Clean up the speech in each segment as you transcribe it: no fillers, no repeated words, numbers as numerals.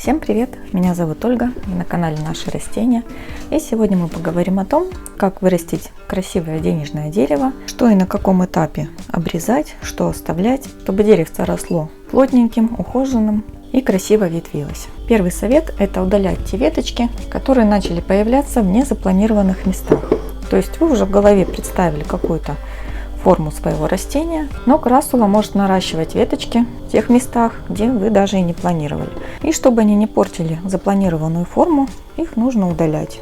Всем привет! Меня зовут Ольга, вы на канале Наши Растения. И сегодня мы поговорим о том, как вырастить красивое денежное дерево, что и на каком этапе обрезать, что оставлять, чтобы деревце росло плотненьким, ухоженным и красиво ветвилось. Первый совет – это удалять те веточки, которые начали появляться в незапланированных местах. То есть вы уже в голове представили какую-то форму своего растения, но крассула может наращивать веточки в тех местах, где вы даже и не планировали. И чтобы они не портили запланированную форму, их нужно удалять.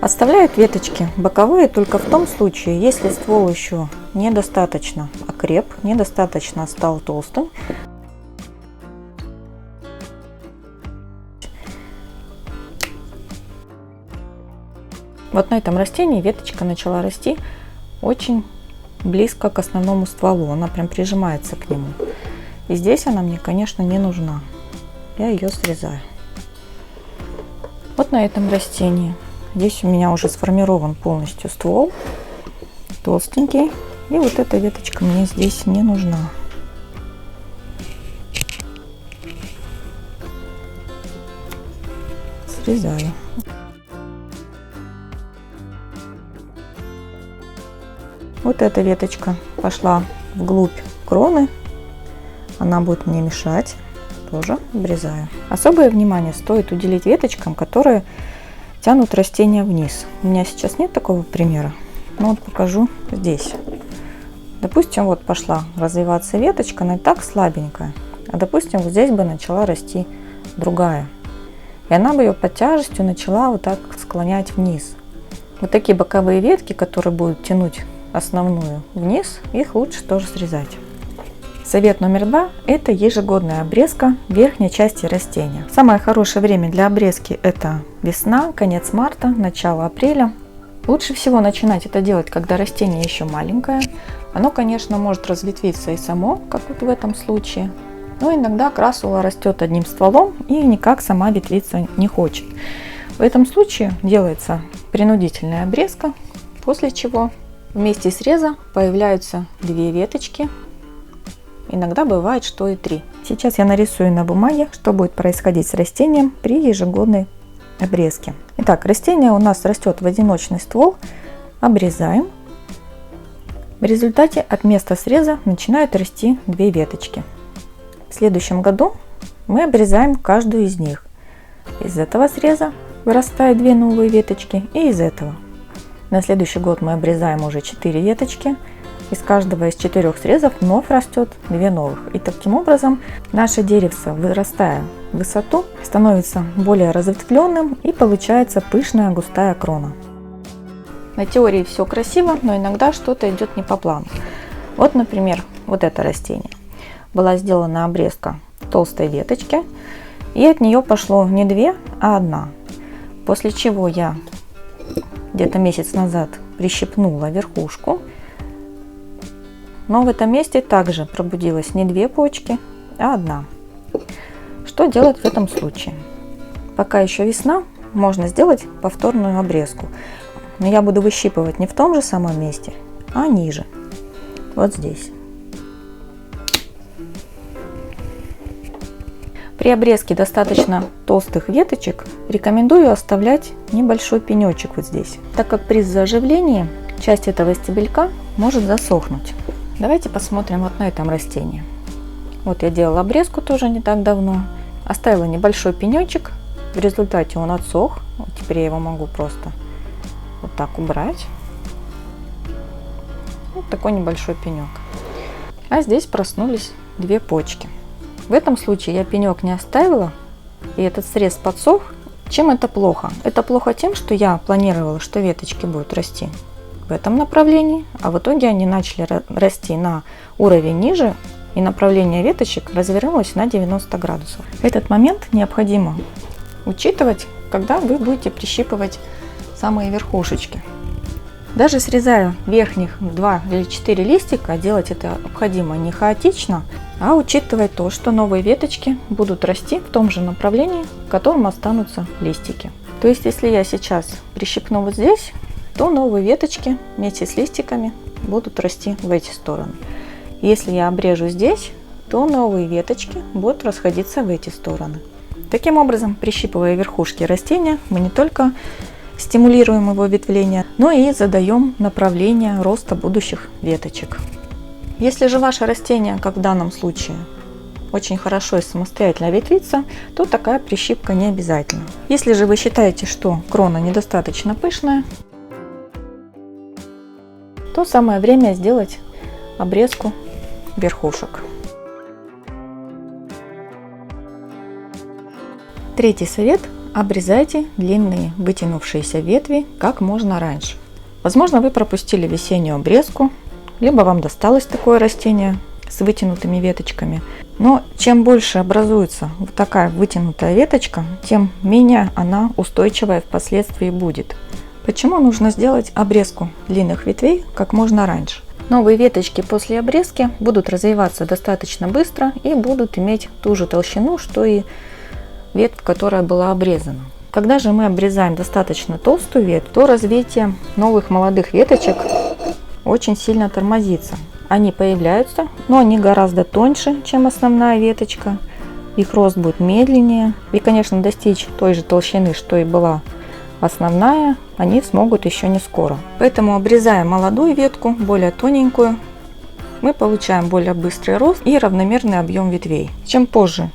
Оставляют веточки боковые только в том случае, если ствол еще недостаточно окреп, недостаточно стал толстым. Вот на этом растении веточка начала расти очень близко к основному стволу, она прям прижимается к нему. И здесь она мне, конечно, не нужна. Я ее срезаю. Вот на этом растении. Здесь у меня уже сформирован полностью ствол, толстенький. И вот эта веточка мне здесь не нужна. Срезаю. Вот эта веточка пошла вглубь кроны, она будет мне мешать, тоже обрезаю. Особое внимание стоит уделить веточкам, которые тянут растения вниз. У меня сейчас нет такого примера, но вот покажу здесь. Допустим, вот пошла развиваться веточка, она и так слабенькая, а допустим, вот здесь бы начала расти другая, и она бы ее под тяжестью начала вот так склонять вниз. Вот такие боковые ветки, которые будут тянуть основную вниз, их лучше тоже срезать. Совет номер 2 – это ежегодная обрезка верхней части растения. Самое хорошее время для обрезки – это весна, конец марта, начало апреля. Лучше всего начинать это делать, когда растение еще маленькое. Оно, конечно, может разветвиться и само, как вот в этом случае. Но иногда крассула растет одним стволом и никак сама ветвиться не хочет. В этом случае делается принудительная обрезка, после чего в месте среза появляются 2 веточки, иногда бывает, что и 3. Сейчас я нарисую на бумаге, что будет происходить с растением при ежегодной обрезке. Итак, растение у нас растет в одиночный ствол, обрезаем. В результате от места среза начинают расти 2 веточки. В следующем году мы обрезаем каждую из них. Из этого среза вырастают 2 новые веточки и из этого. На следующий год мы обрезаем уже 4 веточки. Из каждого из 4 срезов вновь растет 2 новых. И таким образом наше деревце, вырастая в высоту, становится более разветвленным и получается пышная густая крона. На теории все красиво, но иногда что-то идет не по плану. Вот, например, вот это растение. Была сделана обрезка толстой веточки, и от нее пошло не 2, а 1. После чего я где-то месяц назад прищипнула верхушку, но в этом месте также пробудилась не 2 почки, а 1. Что делать в этом случае? Пока еще весна, можно сделать повторную обрезку, но я буду выщипывать не в том же самом месте, а ниже, вот здесь. При обрезке достаточно толстых веточек рекомендую оставлять небольшой пенечек вот здесь, так как при заживлении часть этого стебелька может засохнуть. Давайте посмотрим вот на этом растении. Вот я делала обрезку тоже не так давно, оставила небольшой пенечек, в результате он отсох. Вот теперь я его могу просто вот так убрать. Вот такой небольшой пенек. А здесь проснулись 2 почки. В этом случае я пенек не оставила, и этот срез подсох. Чем это плохо? Это плохо тем, что я планировала, что веточки будут расти в этом направлении, а в итоге они начали расти на уровень ниже, и направление веточек развернулось на 90 градусов. Этот момент необходимо учитывать, когда вы будете прищипывать самые верхушечки. Даже срезая верхних 2 или 4 листика, делать это необходимо не хаотично, а учитывать то, что новые веточки будут расти в том же направлении, в котором останутся листики. То есть, если я сейчас прищипну вот здесь, то новые веточки вместе с листиками будут расти в эти стороны. Если я обрежу здесь, то новые веточки будут расходиться в эти стороны. Таким образом, прищипывая верхушки растения, мы не только стимулируем его ветвление, но и задаем направление роста будущих веточек. Если же ваше растение, как в данном случае, очень хорошо и самостоятельно ветвится, то такая прищипка не обязательна. Если же вы считаете, что крона недостаточно пышная, то самое время сделать обрезку верхушек. Третий совет: обрезайте длинные вытянувшиеся ветви как можно раньше. Возможно, вы пропустили весеннюю обрезку, либо вам досталось такое растение с вытянутыми веточками. Но чем больше образуется вот такая вытянутая веточка, тем менее она устойчивая впоследствии будет. Почему нужно сделать обрезку длинных ветвей как можно раньше? Новые веточки после обрезки будут развиваться достаточно быстро и будут иметь ту же толщину, что и ветвь, которая была обрезана. Когда же мы обрезаем достаточно толстую ветвь, то развитие новых молодых веточек очень сильно тормозится. Они появляются, но они гораздо тоньше, чем основная веточка. Их рост будет медленнее. И, конечно, достичь той же толщины, что и была основная, они смогут еще не скоро. Поэтому, обрезая молодую ветку, более тоненькую, мы получаем более быстрый рост и равномерный объем ветвей. Чем позже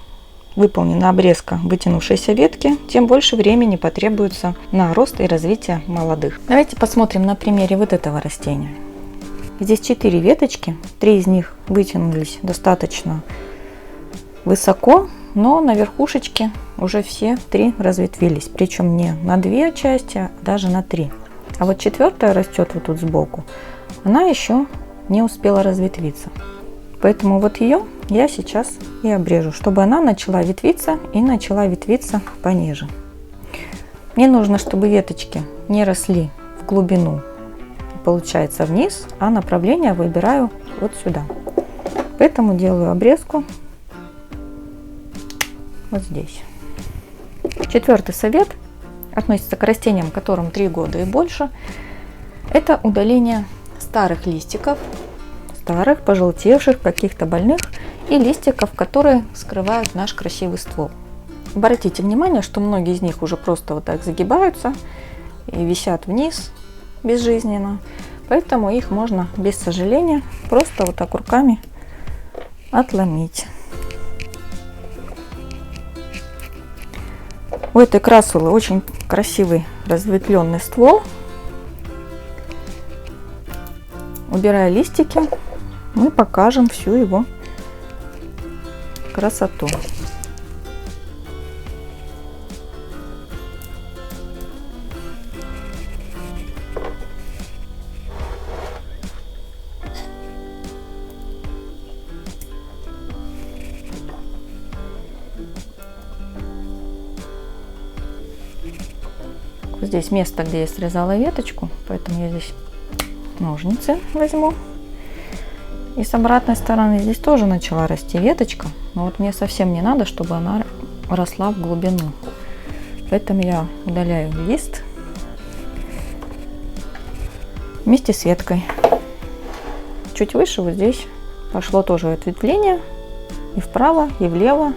выполнена обрезка вытянувшейся ветки, тем больше времени потребуется на рост и развитие молодых. Давайте посмотрим на примере вот этого растения. Здесь 4 веточки, 3 из них вытянулись достаточно высоко, но на верхушечке уже все 3 разветвились, причем не на 2 части, а даже на 3. А вот 4-я растет вот тут сбоку, она еще не успела разветвиться. Поэтому вот ее я сейчас и обрежу, чтобы она начала ветвиться и начала ветвиться пониже. Мне нужно, чтобы веточки не росли в глубину, получается вниз, а направление выбираю вот сюда. Поэтому делаю обрезку вот здесь. 4-й совет относится к растениям, которым 3 года и больше. Это удаление старых листиков, старых, пожелтевших, каких-то больных и листиков, которые скрывают наш красивый ствол. Обратите внимание, что многие из них уже просто вот так загибаются и висят вниз безжизненно, поэтому их можно без сожаления просто вот так руками отломить. У этой красулы очень красивый разветвленный ствол. Убирая листики, мы покажем всю его красоту. Здесь место, где я срезала веточку, поэтому я здесь ножницы возьму. И с обратной стороны здесь тоже начала расти веточка, но вот мне совсем не надо, чтобы она росла в глубину. Поэтому я удаляю лист вместе с веткой. Чуть выше вот здесь пошло тоже ответвление и вправо, и влево,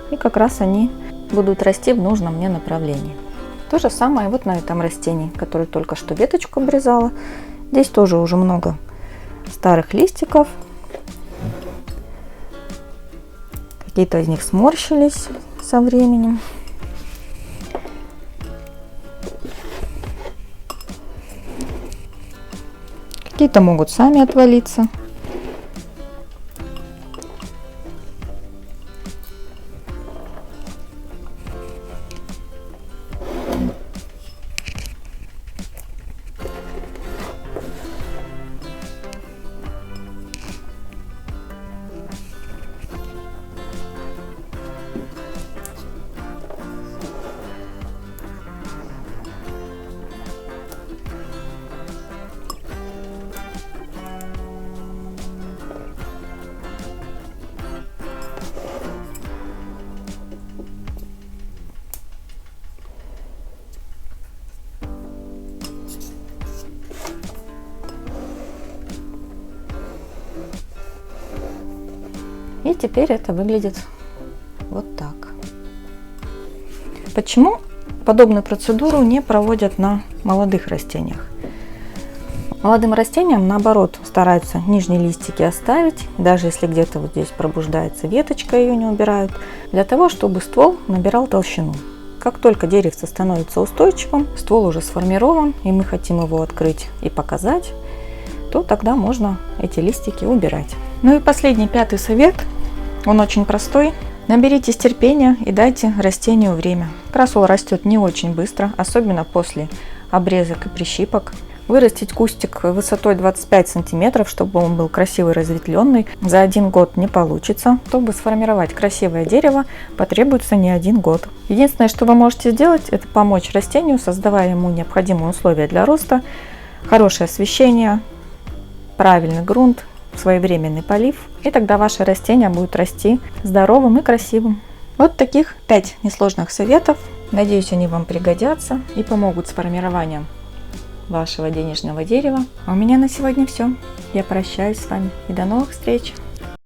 и как раз они будут расти в нужном мне направлении. То же самое вот на этом растении, которое только что веточку обрезала. Здесь тоже уже много старых листиков. Какие-то из них сморщились со временем. Какие-то могут сами отвалиться. И теперь это выглядит вот так. Почему подобную процедуру не проводят на молодых растениях? Молодым растениям, наоборот, стараются нижние листики оставить, даже если где-то вот здесь пробуждается веточка, ее не убирают, для того, чтобы ствол набирал толщину. Как только деревце становится устойчивым, ствол уже сформирован, и мы хотим его открыть и показать, то тогда можно эти листики убирать. Ну и последний, 5-й совет, он очень простой. Наберитесь терпения и дайте растению время. Красол растет не очень быстро, особенно после обрезок и прищипок. Вырастить кустик высотой 25 сантиметров, чтобы он был красивый, разветвленный, за 1 год не получится. Чтобы сформировать красивое дерево, потребуется не 1 год. Единственное, что вы можете сделать, это помочь растению, создавая ему необходимые условия для роста, хорошее освещение, правильный грунт, своевременный полив, и тогда ваше растение будет расти здоровым и красивым. Вот таких 5 несложных советов. Надеюсь, они вам пригодятся и помогут с формированием вашего денежного дерева. А у меня на сегодня все. Я прощаюсь с вами и до новых встреч!